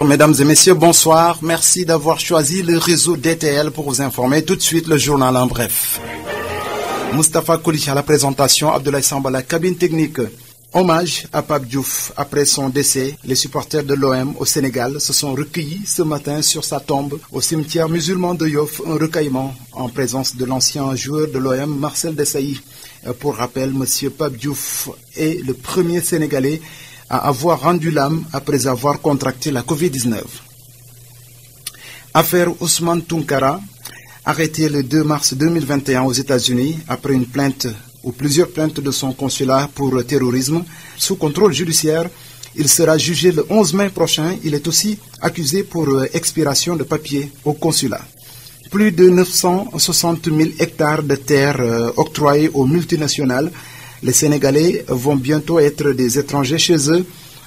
Mesdames et messieurs, bonsoir. Merci d'avoir choisi le réseau DTL pour vous informer. Tout de suite, le journal en bref. Moustapha Koulicha à la présentation, Abdoulaye Samba à la cabine technique. Hommage à Pape Diouf. Après son décès, les supporters de l'OM au Sénégal se sont recueillis ce matin sur sa tombe au cimetière musulman de Yoff, un recueillement en présence de l'ancien joueur de l'OM, Marcel Desailly. Pour rappel, M. Pape Diouf est le premier Sénégalais à avoir rendu l'âme après avoir contracté la Covid-19. Affaire Ousmane Tounkara, arrêté le 2 mars 2021 aux États-Unis après une plainte ou plusieurs plaintes de son consulat pour terrorisme. Sous contrôle judiciaire, il sera jugé le 11 mai prochain. Il est aussi accusé pour expiration de papier au consulat. Plus de 960 000 hectares de terres octroyés aux multinationales. Les Sénégalais vont bientôt être des étrangers chez eux,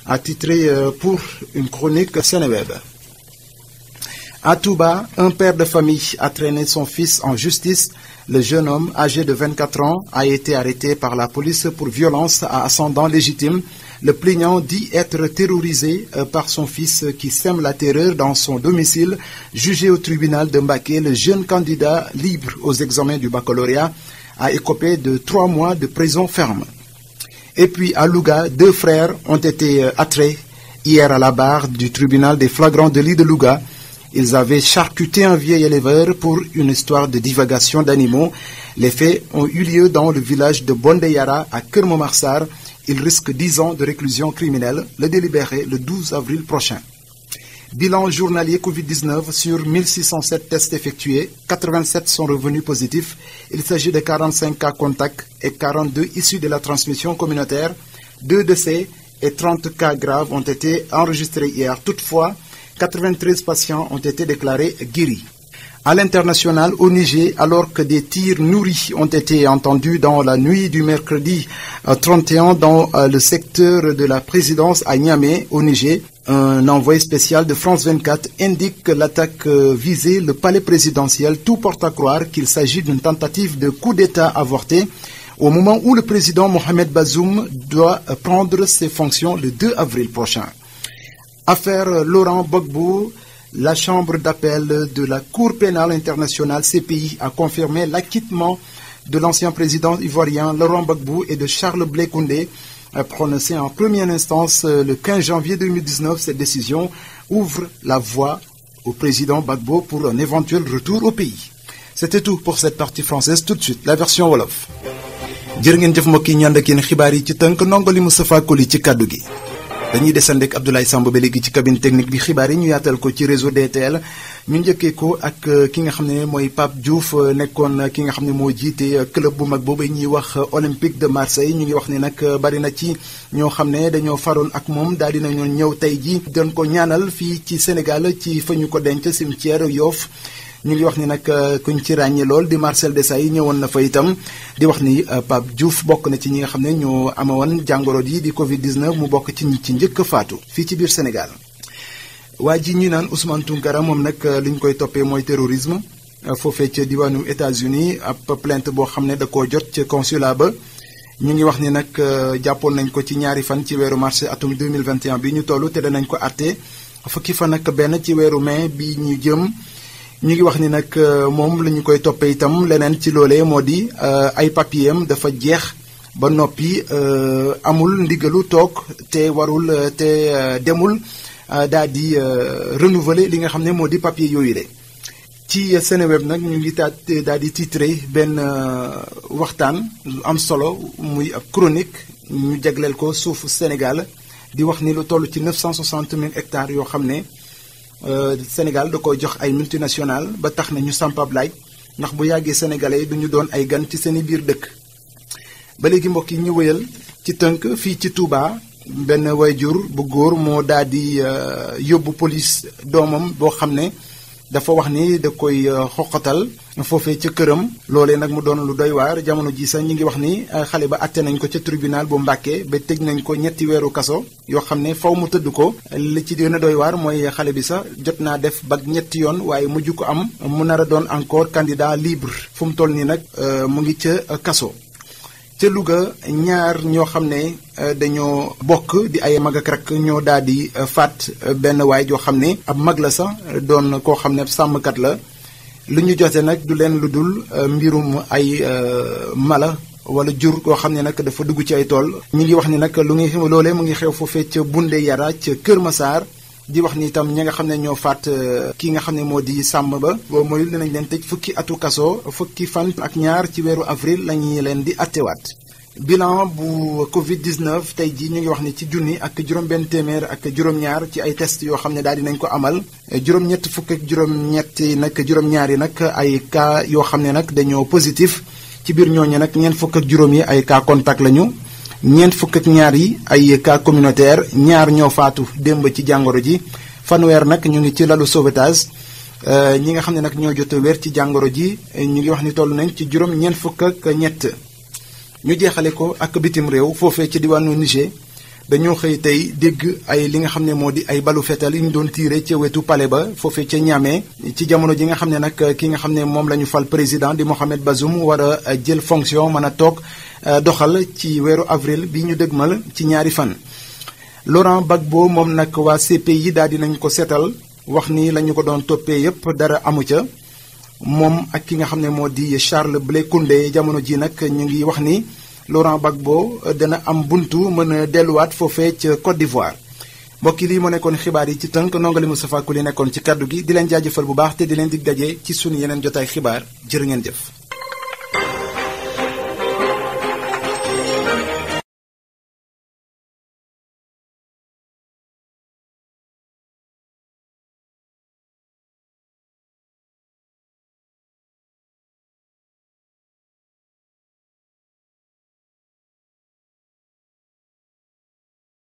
attitré pour une chronique Sénéweb. À Touba, un père de famille a traîné son fils en justice. Le jeune homme, âgé de 24 ans, a été arrêté par la police pour violence à ascendant légitime. Le plaignant dit être terrorisé par son fils qui sème la terreur dans son domicile. Jugé au tribunal de Mbacké, le jeune candidat libre aux examens du baccalauréat a écopé de 3 mois de prison ferme. Et puis à Louga, 2 frères ont été attraits hier à la barre du tribunal des flagrants délits de Louga. Ils avaient charcuté un vieil éleveur pour une histoire de divagation d'animaux. Les faits ont eu lieu dans le village de Bondeyara à Keur Momar Sarr. Ils risquent 10 ans de réclusion criminelle. Le délibéré le 12 avril prochain. Bilan journalier Covid-19 sur 1607 tests effectués. 87 sont revenus positifs. Il s'agit de 45 cas contacts et 42 issus de la transmission communautaire. 2 décès et 30 cas graves ont été enregistrés hier. Toutefois, 93 patients ont été déclarés guéris. À l'international, au Niger, alors que des tirs nourris ont été entendus dans la nuit du mercredi 31 dans le secteur de la présidence à Niamey, au Niger, un envoyé spécial de France 24 indique que l'attaque visait le palais présidentiel. Tout porte à croire qu'il s'agit d'une tentative de coup d'État avorté au moment où le président Mohamed Bazoum doit prendre ses fonctions le 2 avril prochain. Affaire Laurent Gbagbo, la chambre d'appel de la Cour pénale internationale CPI a confirmé l'acquittement de l'ancien président ivoirien Laurent Gbagbo et de Charles Blé Koundé, prononcé en première instance le 15 janvier 2019. Cette décision ouvre la voie au président Gbagbo pour un éventuel retour au pays. C'était tout pour cette partie française. Tout de suite, la version Wolof. Jërë ngeen jëf mbokk yi ñu ànd ak yéen xibaar yi ci tënk ndongali Moustapha Koli ci kaddu gi. dañuy desandi ak Abdoulaye Samba ba léegi ci cabine technique bi xibaar yi ñu yaatal ko ci réseau DTL ñu njëkkee ko ak ki nga xam ne mooy Pape Diouf nekkoon ki nga xam ne moo jiite club bu mag boobu ñuy wax Olympique de Marseille. ñu ngi wax ni nag bari na ci ñoo xam ne dañoo faroon ak moom daal dina ñoo ñëw tey ji doon ko ñaanal fii ci Sénégal ci fa ñu ko denc cimetière Yoff. ñu ngi wax ni nag kuñ ci ràññee lool di Marcel Desailly ñëwoon na fa itam di wax ni Pape Diouf bokk na ci ñi nga xam ne ñoo amewoon jàngoro ji di Covid-19 mu bokk ci ñi ci njëkk a faatu fii ci biir Sénégal. waa ji ñu naan Ousmane Tounkara moom nag li ñu koy toppee mooy terrorisme foofee ca diwaanu États-Unis ab plainte boo xam ne da koo jot ca consulat ba. ñu ngi wax ni nag jàppoon nañ ko ci ñaari fan ci weeru mars atum 2021 bi ñu toll te danañ ko àtte fukki fan ak benn ci weeru mai bi ñu jëm. ñu ngi wax ni nag moom la ñu koy toppee itam leneen ci loolee moo di ay papiyam dafa jeex ba noppi amul ndigalu toog te warul te demul daal di renouveler li nga xam ne moo di papier yooyu le ci Seneweb nag ñu ngi daal di titré benn waxtaan lu am solo muy ab chronique ñu jagleel ko suufu Sénégal di wax ni lu toll ci 960 000 hectares yoo xam ne Sénégal da koy jox ay multinationales ba tax na ñu sampab laaj ndax bu yàggee sénégalais du ñu doon ay gan ci seeni biir dëkk. ba léegi mbokk yi ñu wëyal ci tënk fii ci Touba benn wayjur bu góor moo daal di yóbbu police doomam boo xam ne dafa wax ni da koy xoqatal foofee ca këram. loolee nag mu doon lu doy waar jamono ji sax ñi ngi wax ni xale ba àtte nañ ko ca tribunal bu Mbacké ba tëj nañ ko 3 weeru kaso yoo xam ne faw mu tëdd ko. li ci gën a doy waar mooy xale bi sax jot naa def bac 3 yoon waaye mujj ko am mu nar a doon encore candidat libre fu mu toll nii nag mu ngi ca kaso. ca Louga ñaar ñoo xam ne dañoo bokk di ay mag ak rakk ñoo daal di faat benn waay joo xam ne ab mag la sax doon koo xam ne sàmmkat la lu ñu jote nag du leen lu dul mbirum ay mala wala jur koo xam ne nag dafa dugg ci ay tool. ñu ngi wax ni nag loolee mu ngi xew foofee ca Bunde Yara ca Kër Massar di wax ni itam ñi nga xam ne ñoo faat ki nga xam ne moo di sàmm ba boo mooy dinañ leen tëj fukki atu kaso fukki fan ak ñaar ci weeru avril la ñuy leen di attewaat. bilan bu Covid 19 tey jii ñu ngi wax ni ci junni ak juróom-benn téeméer ak juróom-ñaar ci ay test yoo xam ne daal dinañ ko amal juróom-ñett fukk ak juróom-ñett yi nag juróom-ñaar yi nag ay cas yoo xam ne nag dañoo positif ci biir ñooñu nag ñeent fukk ak juróom yi ay cas contact lañu. ñeent fukk ak ñaar yi ay cas communautaire ñaar ñoo faatu démb ci jàngoro ji fanweer nag ñu ngi ci lalu sauvetage ñi nga xam ne nag ñoo jot a wér ci jàngoro ji ñu ngi wax ni toll nañ ci juróom ñeent fukk ak ñett. ñu jeexale ko ak bitim réew foofee ci diwaanu Niger dañoo xëy tey dégg ay li nga xam ne moo di ay balu fetal yi ñu doon tiire ca wetu palais ba foofee ca Niamey ci jamono ji nga xam ne nag ki nga xam ne moom la ñu fal président di Mohamed Bazoum war a jël fonction mën a toog doxal ci weeru avril bi ñu dëgmal ci ñaari fan. Laurent Gbagbo moom nag waa CPI daal dinañ ko seetal wax ni la ñu ko doon toppee yépp dara amu ca moom ak ki nga xam ne moo di Charles Blé Koundé jamono ji nag ñu ngi wax ni Laurent Gbagbo dana am buntu mën a delluwaat foofee ca Côte d'Ivoire. mbokk yi lii moo nekkoon xibaar yi ci tënk nongali Moustapha Koli nekkoon ci kaddu gi di leen jaajëfal bu baax te di leen dig daje ci sunu yeneen jotaay xibaar jërë ngeen jëf.